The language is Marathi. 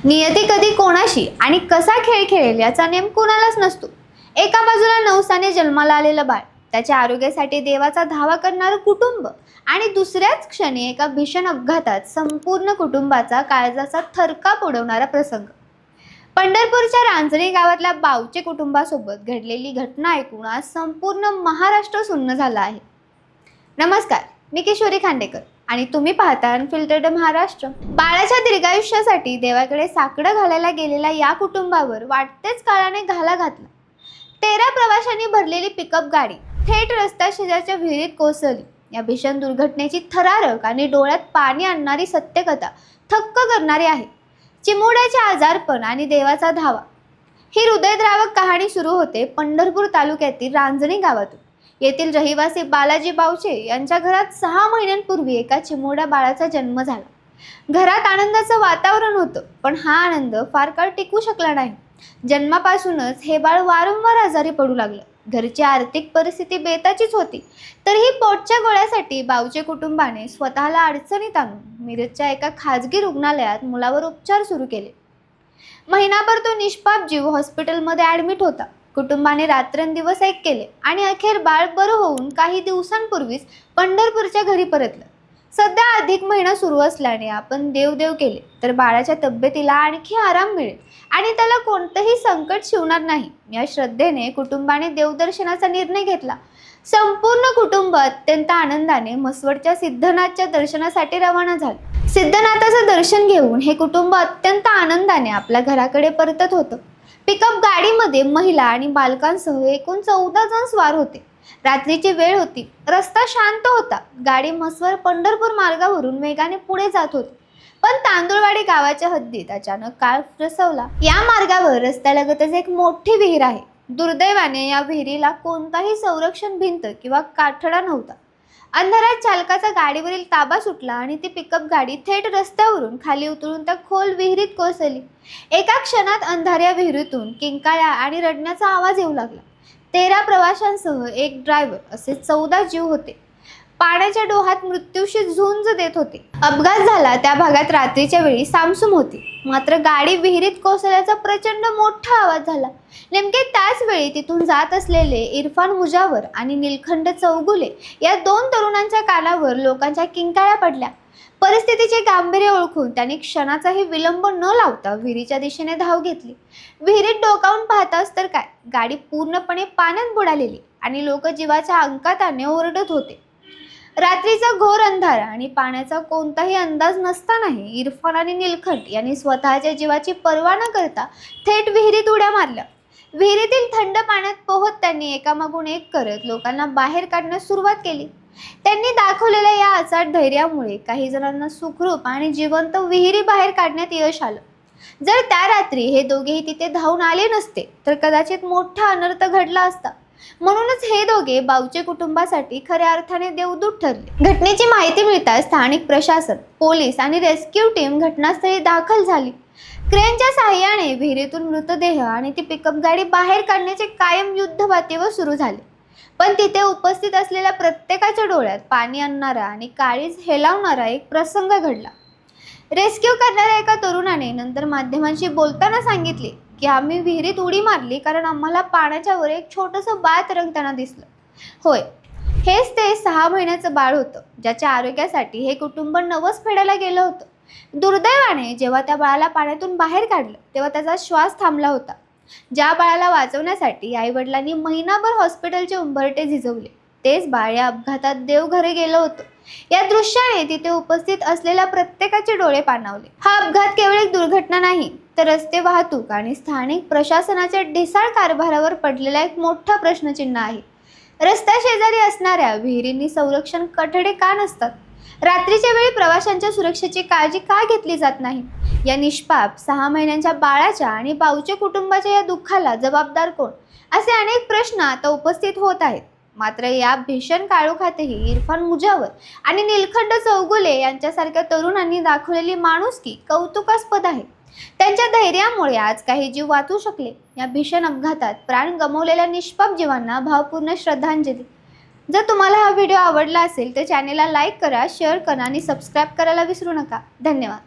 नियती कधी कोणाशी आणि कसा खेळ खेळेल याचा नेम कोणालाच नसतो। एका बाजूला नवसाने जन्माला आलेलं बाळ, त्याच्या आरोग्यासाठी देवाचा धावा करणारं कुटुंब आणि दुसऱ्याच क्षणी एका भीषण अपघातात संपूर्ण कुटुंबाचा काळजाचा थरकाप उडवणारा प्रसंग। पंढरपूरच्या रांजणी गावातल्या बावचे कुटुंबासोबत घडलेली घटना ऐकून आज संपूर्ण महाराष्ट्र सुन्न झाला आहे। नमस्कार, मी किशोरी खांडेकर आणि तुम्ही पाहता अनफिल्टर्ड महाराष्ट्र। बाळाच्या दीर्घायुष्यासाठी देवाकडे साकडं घालायला गेलेल्या या कुटुंबावर वाटतेच काळाने घाला घातला। 13 प्रवाशांनी भरलेली पिकअप गाडी थेट रस्त्या शेजारच्या विहिरीत कोसळली। या भीषण दुर्घटनेची थरारक आणि डोळ्यात पाणी आणणारी सत्यकथा थक्क करणारी आहे। चिमुरड्याचे आजारपण आणि देवाचा धावा ही हृदयद्रावक कहाणी सुरू होते पंढरपूर तालुक्यातील रांजणी गावातून। येथील रहिवासी बालाजी बावचे यांच्या घरात 6 महिन्यांपूर्वी एका चिमुरड्या बाळाचा जन्म झाला। घरात आनंदाचं वातावरण होतं, पण हा आनंद फार काळ टिकू शकला नाही। जन्मापासूनच हे बाळ वारंवार आजारी पडू लागलं। घरची आर्थिक परिस्थिती बेताचीच होती, तरीही पोटच्या गोळ्यासाठी बावचे कुटुंबाने स्वतःला अडचणीत आणून मिरजच्या एका खाजगी रुग्णालयात मुलावर उपचार सुरू केले। महिनाभर तो निष्पाप जीव हॉस्पिटलमध्ये ॲडमिट होता। कुटुंबाने रात्रंदिवस एक केले आणि अखेर बाळ बरं होऊन काही दिवसांपूर्वीच पंढरपूरच्या घरी परतलं। सध्या अधिक महिना सुरू असल्याने आपण देवदेव केले तर बाळाच्या तब्येतीला आणखी आराम मिळेल आणि त्याला कोणतंही संकट शिवणार नाही, या श्रद्धेने कुटुंबाने देवदर्शनाचा निर्णय घेतला। संपूर्ण कुटुंब अत्यंत आनंदाने म्हसवडच्या सिद्धनाथच्या दर्शनासाठी रवाना झाले। सिद्धनाथाचं दर्शन घेऊन हे कुटुंब अत्यंत आनंदाने आपल्या घराकडे परतत होतं। पिकअप गाडीमध्ये महिला आणि बालकांसह एकूण 14 जण स्वार होते। रात्रीची वेळ होती, रस्ता शांत होता। गाडी म्हसवड पंढरपूर मार्गावरून वेगाने पुढे जात होती, पण तांदुळवाडी गावाच्या हद्दीत अचानक काळ प्रसवला। या मार्गावर रस्त्यालगतच एक मोठी विहीर आहे। दुर्दैवाने या विहिरीला कोणताही संरक्षण भिंत किंवा काठडा नव्हता। अंधारात चालकाचा गाडीवरील ताबा सुटला आणि ती पिकअप गाडी थेट रस्त्यावरून खाली उतरून त्या खोल विहिरीत कोसळली। एका क्षणात अंधाऱ्या विहिरीतून किंकाळ्या आणि रडण्याचा आवाज येऊ लागला। 13 प्रवाशांसह एक ड्रायव्हर असे 14 जीव होते पाण्याच्या डोहात मृत्यूशी झुंज देत होते। अपघात झाला त्या भागात रात्रीच्या वेळी सामसूम होती, मात्र गाडी विहिरीत कोसळल्याचा प्रचंड मोठा आवाज झाला। नेमके त्याच वेळी तिथून जात असलेले इरफान मुजावर आणि नीलखंड चौगुले या 2 तरुणांच्या कानावर लोकांच्या किंकाळ्या पडल्या। परिस्थितीचे गांभीर्य ओळखून त्यांनी क्षणाचाही विलंब न लावता विहिरीच्या दिशेने धाव घेतली। विहिरीत डोकावून पाहताच तर काय, गाडी पूर्णपणे पाण्यात बुडालेली आणि लोक जीवाच्या अंकाताने ओरडत होते। रात्रीचा घोर अंधार आणि पाण्याचा कोणताही अंदाज नसतानाही इरफान आणि नीलखंड यांनी स्वतःच्या जीवाची पर्वा न करता थेट विहिरीत उड्या मारल्या। विहिरीतील थंड पाण्यात पोहत त्यांनी एकामागून एक करत लोकांना बाहेर काढण्यास सुरुवात केली। त्यांनी दाखवलेल्या या अचाट धैर्यामुळे काही जणांना सुखरूप आणि जिवंत विहिरी बाहेर काढण्यात यश आलं। जर त्या रात्री हे दोघेही तिथे धावून आले नसते तर कदाचित मोठा अनर्थ घडला असता। म्हणूनच हे दोघे बावचे कुटुंबासाठी खऱ्या अर्थाने देवदूत ठरले। घटनेची माहिती मिळताच स्थानिक प्रशासन, पोलीस आणि रेस्क्यू टीम घटनास्थळी दाखल झाली। क्रेनच्या साहाय्याने विहिरीतून मृतदेह आणि ती पिकअप गाडी बाहेर काढण्याचे कायम युद्धपातळीवर सुरू झाले, पण तिथे उपस्थित असलेल्या प्रत्येकाच्या डोळ्यात पाणी आणणारा आणि काळीज हेलावणारा एक प्रसंग घडला। रेस्क्यू करणाऱ्या एका तरुणाने नंतर माध्यमांशी बोलताना सांगितले की आम्ही विहिरीत उडी मारली कारण आम्हाला पाण्याच्या वर एक छोटंसं बाळ तरंगताना दिसलं। होय, हेच ते 6 महिन्याचं बाळ होतं, ज्याच्या आरोग्यासाठी हे कुटुंब नवस फेडायला गेलं होतं। दुर्दैवाने जेव्हा त्या बाळाला पाण्यातून बाहेर काढलं तेव्हा त्याचा श्वास थांबला होता। ज्या बाळाला वाचवण्यासाठी आईवडिलांनी महिनाभर हॉस्पिटलचे उंबरटे झिजवले, तेच बाळ या अपघातात देवघरी गेलं होतं। या दृश्याने तिथे उपस्थित असलेल्या प्रत्येकाचे डोळे पाणावले। हा अपघात केवळ एक दुर्घटना नाही, तर रस्ते वाहतूक आणि स्थानिक प्रशासनाच्या ढिसाळ कारभारावर पडलेला एक मोठा प्रश्नचिन्ह आहे। रस्त्या शेजारी असणाऱ्या विहिरींनी संरक्षण कठडे का नसतात? रात्रीच्या वेळी प्रवाशांच्या सुरक्षेची काळजी का घेतली जात नाही? या निष्पाप 6 महिन्यांच्या बाळाच्या आणि बावचे कुटुंबाच्या या दुःखाला जबाबदार कोण? असे अनेक प्रश्न आता उपस्थित होत आहेत। मात्र या भीषण काळोखातही इरफान मुजावर आणि नीलखंड चौगुले यांच्यासारख्या तरुणांनी दाखवलेली माणुसकी कौतुकास्पद आहे। त्यांच्या धैर्यामुळे आज काही जीव वाचू शकले। या भीषण अपघातात प्राण गमावलेल्या निष्पाप जीवांना भावपूर्ण श्रद्धांजली। जर तुम्हाला हा व्हिडिओ आवडला असेल तर चॅनेलला लाईक करा, शेअर करा आणि सबस्क्राईब करायला विसरू नका। धन्यवाद।